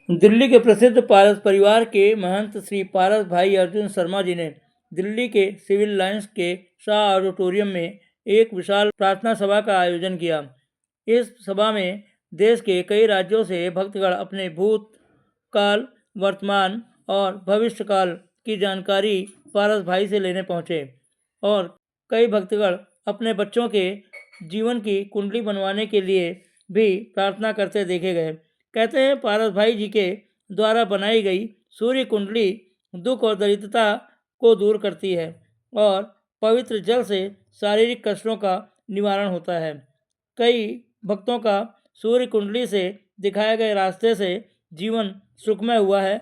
दिल्ली के प्रसिद्ध पारस परिवार के महंत श्री पारस भाई अर्जुन शर्मा जी ने दिल्ली के सिविल लाइंस के शाह ऑडिटोरियम में एक विशाल प्रार्थना सभा का आयोजन किया। इस सभा में देश के कई राज्यों से भक्तगण अपने भूतकाल, वर्तमान और भविष्य काल की जानकारी पारस भाई से लेने पहुंचे और कई भक्तगण अपने बच्चों के जीवन की कुंडली बनवाने के लिए भी प्रार्थना करते देखे गए। कहते हैं पारस भाई जी के द्वारा बनाई गई सूर्य कुंडली दुख और दरिद्रता को दूर करती है और पवित्र जल से शारीरिक कष्टों का निवारण होता है। कई भक्तों का सूर्य कुंडली से दिखाए गए रास्ते से जीवन सुखमय हुआ है।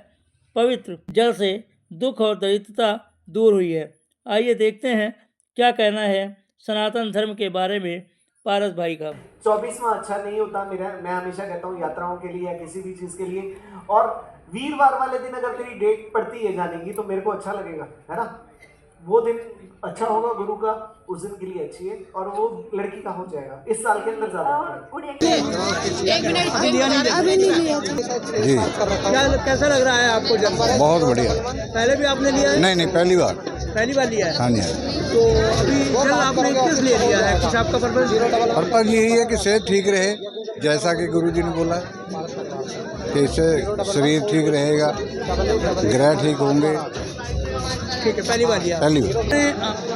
पवित्र जल से दुख और दरिद्रता दूर हुई है। आइए देखते हैं क्या कहना है सनातन धर्म के बारे में पारस भाई का। 24वां अच्छा नहीं होता मेरा, मैं हमेशा कहता हूँ यात्राओं के लिए या किसी भी चीज के लिए। और वीरवार वाले दिन अगर तेरी डेट पड़ती है जाने की तो मेरे को अच्छा लगेगा, है ना। वो दिन अच्छा होगा गुरु का, उस दिन के लिए अच्छी है और वो लड़की का हो जाएगा इस साल के अंदर ज्यादा। जी कैसा लग रहा है आपको? बहुत बढ़िया। पहले भी आपने लिया है? नहीं पहली बार लिया है। हाँ जी। तो अभी जल आपने किस लिए लिया है? कुछ आपका पर्पज यही है कि सेहत ठीक रहे, जैसा कि गुरु जी ने बोला है कि इससे शरीर ठीक रहेगा, ग्रह ठीक होंगे। ठीक है, पहली बार लिया। पहली बार।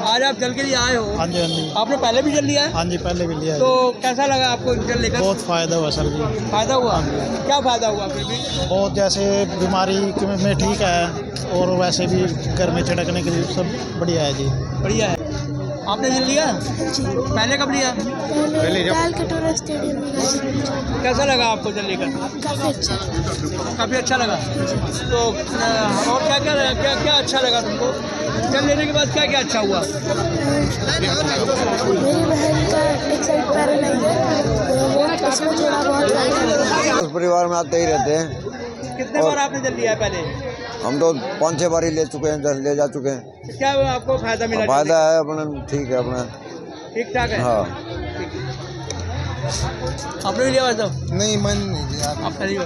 आज आप जल के लिए आए हो? हाँ जी हाँ जी। आपने पहले भी जल लिया है? हाँ जी पहले भी लिया है। तो कैसा लगा आपको जल लेकर? बहुत फ़ायदा हुआ सर जी। फायदा हुआ? क्या फायदा हुआ फिर भी? बहुत, जैसे बीमारी में ठीक है और वैसे भी घर में छिड़कने के लिए सब बढ़िया है जी। बढ़िया है। आपने जल लिया? पहले कब लिया? पहले लाल कटोरा स्टेडियम में। कैसा लगा आपको जल लेकर? काफ़ी अच्छा लगा। तो और क्या क्या क्या क्या अच्छा लगा तुमको? जल लेने के बाद क्या क्या अच्छा हुआ? मेरी बहन का एक साइड पैरालाइज है, उसमें थोड़ा बहुत उस परिवार में आते ही रहते हैं। कितने बार आपने जल लिया है पहले? हम तो 5-6 बार ही ले चुके हैं, ले जा चुके हैं। क्या आपको फायदा मिला? फायदा है अपना, ठीक है अपना, ठीक ठाक है। हाँ। आपने भी लिया तो? नहीं मैंने नहीं लिया। आप पहली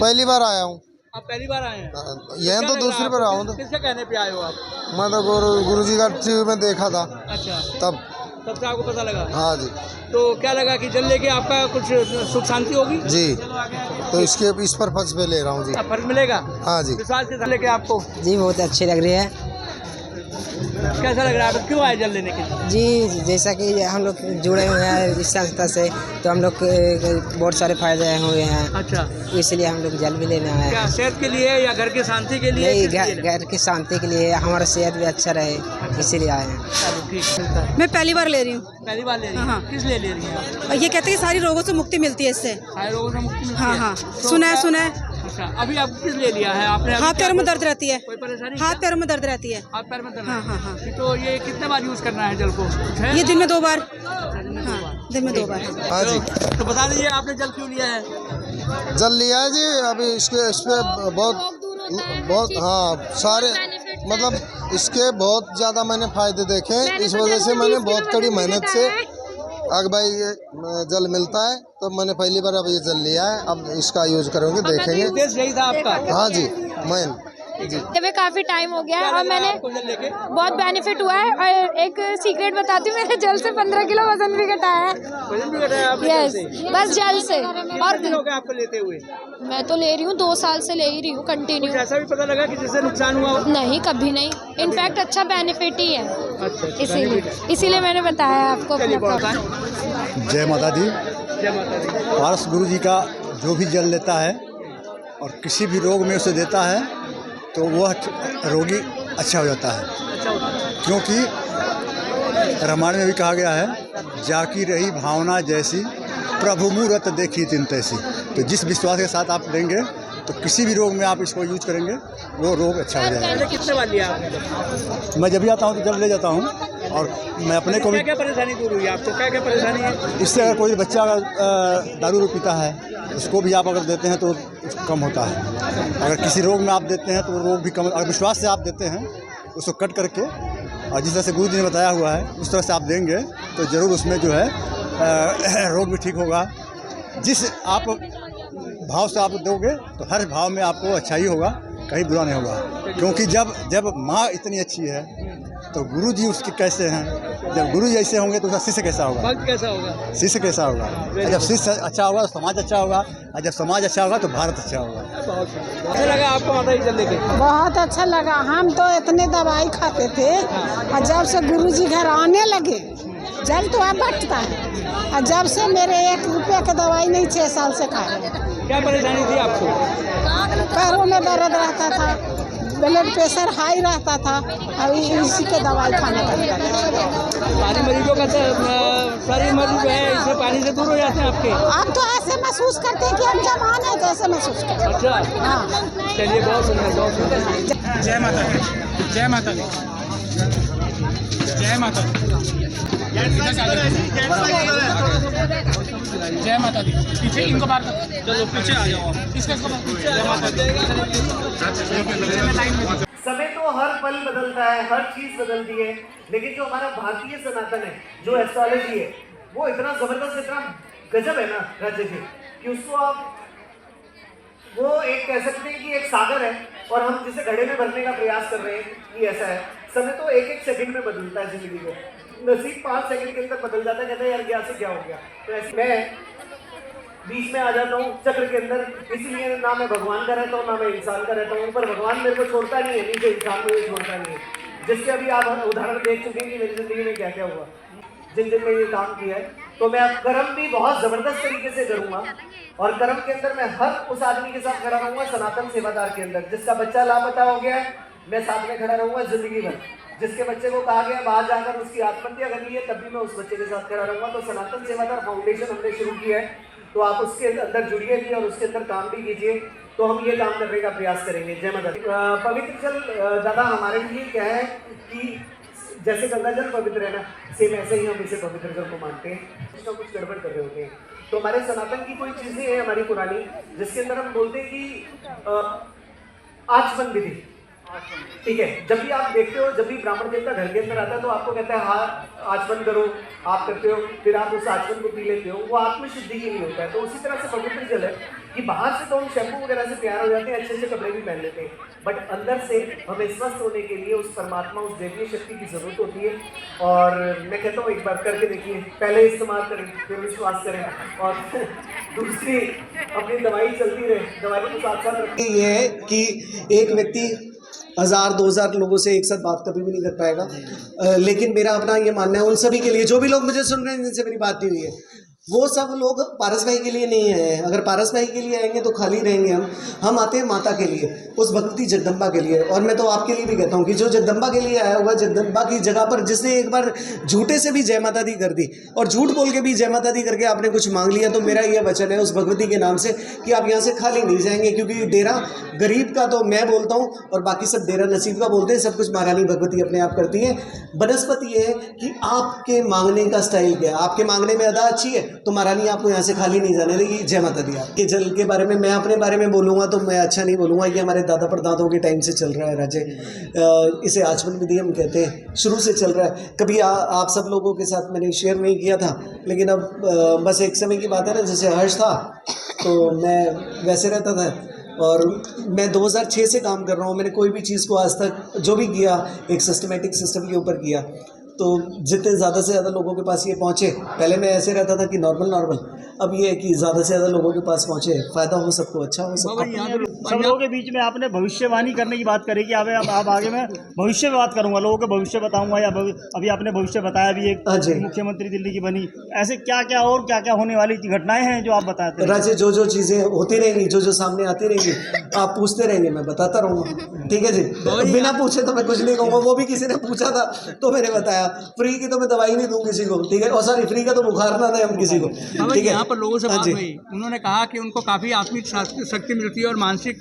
पहली बार आया हूँ। आप पहली बार आए हैं? यह तो दूसरी बार आऊँ। तो किसके कहने पे आए हो आप? मैं तो गुरु जी का टीवी में देखा था। अच्छा, तब से आपको पता लगा? हाँ जी। तो क्या लगा कि जल लेके आपका कुछ सुख शांति होगी जी, तो इस पर्पज पे ले रहा हूँ जी। फर्क मिलेगा? हाँ जी। विश्वास के साथ लेके आपको? जी बहुत अच्छी लग रही है। कैसा लग रहा है? आप क्यों आए जल लेने के लिए? जी जैसा कि हम लोग जुड़े हुए हैं इस संस्था से, तो हम लोग बहुत सारे फायदे हुए हैं। अच्छा, इसलिए हम लोग जल भी लेना है। क्या सेहत के लिए या घर की शांति के लिए? नहीं, घर की शांति के लिए, हमारा सेहत भी अच्छा रहे, इसीलिए आए हैं। चलो ठीक। मैं पहली बार ले रही हूँ। पहली बार ले रही हैं? हाँ। किस लिए ले रही हैं? और ये कहते हैं सारी रोगों से मुक्ति मिलती है इससे। सारे रोगों से मुक्ति मिलती हाँ है? हाँ, तो सुना है क्या- सुना है। अच्छा, अभी आप किस लिए लिया है आपने? हाथ पैरों में दर्द रहती है। कोई परेशानी? हाथ पैरों में दर्द रहती है। हाथ पैर में दर्द? हाँ हाँ हाँ। तो ये कितने बार यूज करना है जल को? ये दिन में 2 बार। हाँ, दिन में 2 बार। हाँ जी। तो बता दीजिए आपने जल क्यों लिया है? जल लिया है जी। अभी इस पे बहुत हाँ सारे, मतलब इसके बहुत ज़्यादा मैंने फायदे देखे। इस वजह से मैंने बहुत कड़ी मेहनत से भाई ये जल मिलता है, तो मैंने पहली बार अब ये जल लिया है। अब इसका यूज करेंगे, देखेंगे। उद्देश्य यही था आपका? हाँ जी, मैन में काफी टाइम हो गया है और मैंने बहुत बेनिफिट हुआ है। और एक सीक्रेट बताती हूँ, मैंने जल से 15 किलो वजन भी घटाया है। वजन भी घटाया आपने? यस, बस जल से। और कितने हो गए आपको लेते हुए? मैं तो ले रही हूँ, 2 साल से ले ही रही हूँ कंटिन्यू। ऐसा भी पता लगा कि जिससे नुकसान हुआ? नहीं, कभी नहीं। इनफैक्ट अच्छा बेनिफिट ही है, अच्छा, इसीलिए मैंने बताया आपको। जय माता दी। जय माता दी। पारस गुरु जी का जो भी जल लेता है और किसी भी रोग में उसे देता है तो वह रोगी अच्छा हो जाता है। अच्छा होता है। क्योंकि रामायण में भी कहा गया है, जाकी रही भावना जैसी प्रभु मूरत देखी तिन तैसी। तो जिस विश्वास के साथ आप लेंगे तो किसी भी रोग में आप इसको यूज करेंगे, वो रोग अच्छा हो जाएगा। कितने बार लिया आपने? मैं जब भी आता हूँ तो जल ले जाता हूँ और मैं अपने को भी। क्या परेशानी दूर हुई आपको? क्या क्या परेशानी है? इससे अगर कोई बच्चा दारू पीता है, उसको भी आप अगर देते हैं तो कम होता है। अगर किसी रोग में आप देते हैं तो रोग भी कम, अगर विश्वास से आप देते हैं उसको कट करके, और जिस तरह से गुरु जी ने बताया हुआ है उस तरह से आप देंगे तो ज़रूर उसमें जो है रोग भी ठीक होगा। जिस आप भाव से आप दोगे तो हर भाव में आपको अच्छा ही होगा, कहीं बुरा नहीं होगा। क्योंकि जब माँ इतनी अच्छी है तो गुरु जी उसके कैसे हैं, जब गुरु जी ऐसे होंगे तो उसका शिष्य कैसा होगा, भक्त कैसा होगा, शिष्य कैसा होगा। और जब शिष्य अच्छा होगा तो समाज अच्छा होगा, और जब समाज अच्छा होगा तो भारत अच्छा होगा। कैसा लगा आपको माता जी जल लेके? बहुत अच्छा लगा। हम तो इतने दवाई खाते थे और जब से गुरुजी घर आने लगे जल तो अब बटता है। और जब से मेरे 1 रुपये की दवाई नहीं 6 साल से खा रहे। क्या परेशानी थी आपको? पैरों में दर्द रहता था, ब्लड प्रेशर हाई रहता था, अभी इसी के दवाई खाने पड़ता था। सारे मरीजों का सारे मरीज जो है इससे पानी से दूर हो जाते हैं आपके? अब तो ऐसे महसूस करते हैं कि हम जवान है, जैसे महसूस करते हैं। अच्छा, हाँ, चलिए बहुत सुंदर, बहुत सुंदर। जय माता दी, जय माता दी, जय माता दी। जय माता दी। पीछे इनको बाहर कर, चलो पीछे आ जाओ, इसका पीछे आ जाओ। समय तो हर पल बदलता है, हर चीज बदलती है, लेकिन जो हमारा भारतीय सनातन है, जो एस्ट्रोलॉजी है, वो इतना जबरदस्त, इतना गजब है ना राज्य जी, कि उसको आप वो एक कह सकते हैं कि एक सागर है और हम जिसे घड़े में भरने का प्रयास कर रहे हैं कि ऐसा है। समय तो एक सेकंड में बदलता है जिंदगी को, नसीब 5 सेकंड के अंदर बदल जाता है। कहते हैं यार क्या से क्या हो गया, तो ऐसे मैं बीच में आ जाता हूँ चक्र के अंदर, इसलिए ना मैं भगवान का रहता हूँ ना मैं इंसान का रहता हूँ, पर भगवान मेरे को छोड़ता नहीं है, नीचे इंसान को छोड़ता नहीं है। जिसके अभी आप उदाहरण देख चुके हैं कि मेरी जिंदगी में क्या क्या हुआ, जिन जिन में ये काम किया है। तो मैं अब कर्म भी बहुत जबरदस्त तरीके से करूँगा, और कर्म के अंदर मैं हर उस आदमी के साथ खड़ा रहूँगा सनातन सेवादार के अंदर, जिसका बच्चा लापता हो गया है मैं साथ में खड़ा रहूँगा जिंदगी भर। जिसके बच्चे को कहा गया बाहर जाकर उसकी आत्महत्या कर ली है, तब भी मैं उस बच्चे के साथ खड़ा रहूँगा। तो सनातन सेवादार फाउंडेशन हमने शुरू किया है, तो आप उसके अंदर जुड़िए भी और उसके अंदर काम भी कीजिए, तो हम ये काम करने का प्रयास करेंगे। जय माता दी। पवित्र जल दादा हमारे लिए क्या है कि जैसे गंगा जल पवित्र है ना, सेम ऐसे ही हम इसे पवित्र जल को मानते हैं। कुछ ना कुछ गड़बड़ कर रहे होते हैं, तो हमारे सनातन की कोई चीज़ें हैं हमारी पुरानी, जिसके अंदर हम बोलते हैं कि आचमन विधि, ठीक है। जब भी आप देखते हो, जब भी ब्राह्मण देवता घर के अंदर आता है तो आपको कहता है हाँ आचमन करो, आप करते हो, फिर आप उस आचमन को पी लेते हो, वो आत्मशुद्धि के लिए होता है। तो उसी तरह से पवित्र जल है कि बाहर से तो हम शैम्पू वगैरह से तैयार हो जाते हैं, अच्छे अच्छे कपड़े भी पहन लेते हैं, बट अंदर से हमें स्वस्थ होने के लिए उस परमात्मा, उस दैवीय शक्ति की जरूरत होती है। और मैं कहता हूँ एक बार करके देखिए, पहले इस्तेमाल करें, फिर विश्वास करें, और दूसरी अपनी दवाई चलती रहे, दवाई को साथ साथ रखें। ये है कि एक व्यक्ति 1000-2000 लोगों से एक साथ बात कभी भी नहीं कर पाएगा, लेकिन मेरा अपना ये मानना है उन सभी के लिए, जो भी लोग मुझे सुन रहे हैं जिनसे मेरी बात नहीं हुई है, वो सब लोग पारस भाई के लिए नहीं आए हैं। अगर पारस भाई के लिए आएंगे तो खाली रहेंगे हम आते हैं माता के लिए, उस भगवती जगदम्बा के लिए। और मैं तो आपके लिए भी कहता हूँ कि जो जगदम्बा के लिए आया हुआ, जगदम्बा की जगह पर जिसने एक बार झूठे से भी जय माता दी कर दी और झूठ बोल के भी जय माता दी करके आपने कुछ मांग लिया, तो मेरा यह वचन है उस भगवती के नाम से कि आप यहाँ से खाली नहीं जाएंगे, क्योंकि डेरा गरीब का तो मैं बोलता हूँ और बाकी सब डेरा नसीब का बोलते हैं, सब कुछ महारानी भगवती अपने आप करती है। बनस्पति ये है कि आपके मांगने का स्टाइल क्या है, आपके मांगने में अदा अच्छी है तो महारानी आपको यहाँ से खाली नहीं जाने देगी। जय माता दी। आपके जल के बारे में मैं अपने बारे में बोलूँगा तो मैं अच्छा नहीं बोलूँगा, ये हमारे दादा परदादों के टाइम से चल रहा है राज्य, इसे आचमन विधि हम कहते हैं, शुरू से चल रहा है। कभी आप सब लोगों के साथ मैंने शेयर नहीं किया था, लेकिन अब बस एक समय की बात है ना, जैसे हर्ष था तो मैं वैसे रहता था, और मैं 2006 से काम कर रहा हूँ। मैंने कोई भी चीज़ को आज तक जो भी किया एक सिस्टमेटिक सिस्टम के ऊपर किया, तो जितने ज़्यादा से ज़्यादा लोगों के पास ये पहुँचे, पहले मैं ऐसे रहता था कि नॉर्मल, अब ये है कि ज़्यादा से ज़्यादा लोगों के पास पहुँचे, फ़ायदा हो सबको, अच्छा हो सबको। सब लोगों के बीच में आपने भविष्यवाणी करने की बात करी कि अब आगे मैं भविष्य में बात करूंगा, लोगों के भविष्य बताऊंगा, या अभी आपने भविष्य बताया भी, एक मुख्यमंत्री दिल्ली की बनी, ऐसे क्या क्या और क्या क्या होने वाली घटनाएं हैं जो आप बताते हैं? राज्य जो चीज़ें होती रहेंगी, जो सामने आती रहेंगी, आप पूछते रहेंगे, मैं बताता रहूँगा, ठीक है जी। बिना पूछे तो मैं कुछ नहीं कहूँगा, वो भी किसी ने पूछा था तो मैंने बताया। फ्री की तो मैं दवाई नहीं दूँ किसी को, ठीक है, और सॉरी फ्री का तो बुखार ना दे हम किसी को, ठीक है। यहाँ पर लोगों से बात हुई, उन्होंने कहा कि उनको काफी आत्मिक शक्ति मिलती है और मानसिक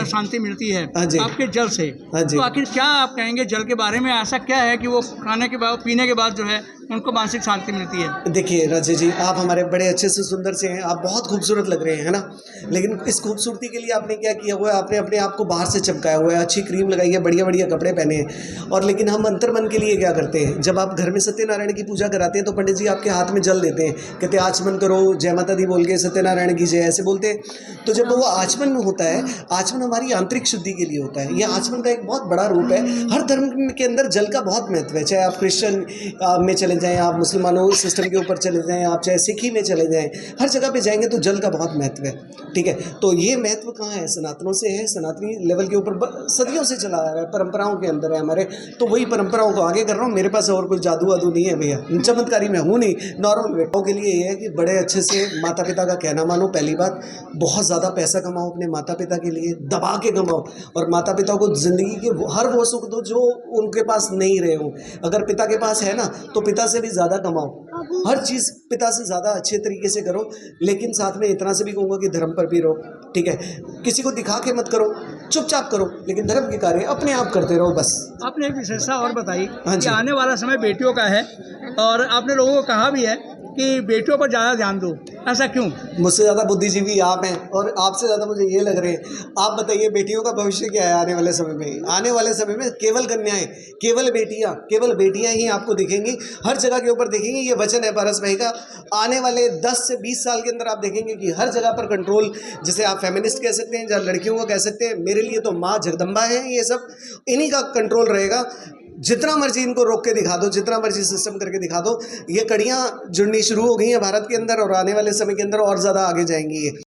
शांति मिलती है आपके जल से, तो आखिर क्या आप कहेंगे जल के बारे में? ऐसा क्या है कि वो खाने के बाद, पीने के बाद जो है उनको मानसिक शांति मिलती है। देखिए राजेश जी, आप हमारे बड़े अच्छे से सुंदर से हैं, आप बहुत खूबसूरत लग रहे हैं, है ना। लेकिन इस खूबसूरती के लिए आपने क्या किया हुआ है, आपने अपने आप को बाहर से चमकाया हुआ है, अच्छी क्रीम लगाई है, बढ़िया बढ़िया कपड़े पहने हैं। और लेकिन हम अंतर्मन के लिए क्या करते हैं, जब आप घर में सत्यनारायण की पूजा कराते हैं तो पंडित जी आपके हाथ में जल देते हैं, कहते हैं आचमन करो, जय माता दी बोल के सत्यनारायण की जय, ऐसे बोलते हैं। तो जब वो आचमन होता है, आचमन हमारी आंतरिक शुद्धि के लिए होता है। यह आचमन का एक बहुत बड़ा रूप है। हर धर्म के अंदर जल का बहुत महत्व है, चाहे आप क्रिश्चियन में चले जाएं, आप मुसलमानों सिस्टम के ऊपर चले जाएं, आप चाहे सिखी में चले जाएं, हर जगह पे जाएंगे तो जल का बहुत महत्व है। ठीक है, तो ये महत्व कहाँ है, सनातनों से है, सनातनी लेवल के ऊपर सदियों से चला आ रहा है, परंपराओं के अंदर है हमारे। तो वही परंपराओं को आगे कर रहा हूँ। मेरे पास और कोई जादू वादू नहीं है भैया, चमत्कारी मैं हूँ नहीं, नॉर्मल बेटों के लिए ये है कि बड़े अच्छे से माता पिता का कहना मानो। पहली बात, बहुत ज़्यादा पैसा कमाओ अपने माता पिता के लिए, दबा के कमाओ, और माता पिता को ज़िंदगी के हर वो सुख दो जो उनके पास नहीं रहे हो। अगर पिता के पास है ना तो पिता से भी ज़्यादा कमाओ, हर चीज़ पिता से ज़्यादा अच्छे तरीके से करो। लेकिन साथ में इतना से भी कहूँगा कि धर्म पर भी रहो। ठीक है, किसी को दिखा के मत करो, चुपचाप करो, लेकिन धर्म के कार्य अपने आप करते रहो बस। आपने एक विशेषता और बताई हाँ कि जी। आने वाला समय बेटियों का है, और आपने लोगों को कहा भी है कि बेटियों पर ज़्यादा ध्यान दो, ऐसा क्यों? मुझसे ज़्यादा बुद्धिजीवी आप हैं, और आपसे ज़्यादा मुझे ये लग रहे हैं। आप बताइए बेटियों का भविष्य क्या है आने वाले समय में? आने वाले समय में केवल कन्याएं, केवल बेटियां ही आपको दिखेंगी, हर जगह के ऊपर दिखेंगी। ये वचन है पारस भाई का। आने वाले 10 से 20 साल के अंदर आप देखेंगे कि हर जगह पर कंट्रोल, जिसे आप फेमिनिस्ट कह सकते हैं, जहाँ लड़कियों को कह सकते हैं, मेरे लिए तो माँ जगदम्बा है, ये सब इन्हीं का कंट्रोल रहेगा। जितना मर्जी इनको रोक के दिखा दो, जितना मर्जी सिस्टम करके दिखा दो, ये कड़ियाँ जुड़नी शुरू हो गई हैं भारत के अंदर, और आने वाले समय के अंदर और ज़्यादा आगे जाएंगी ये।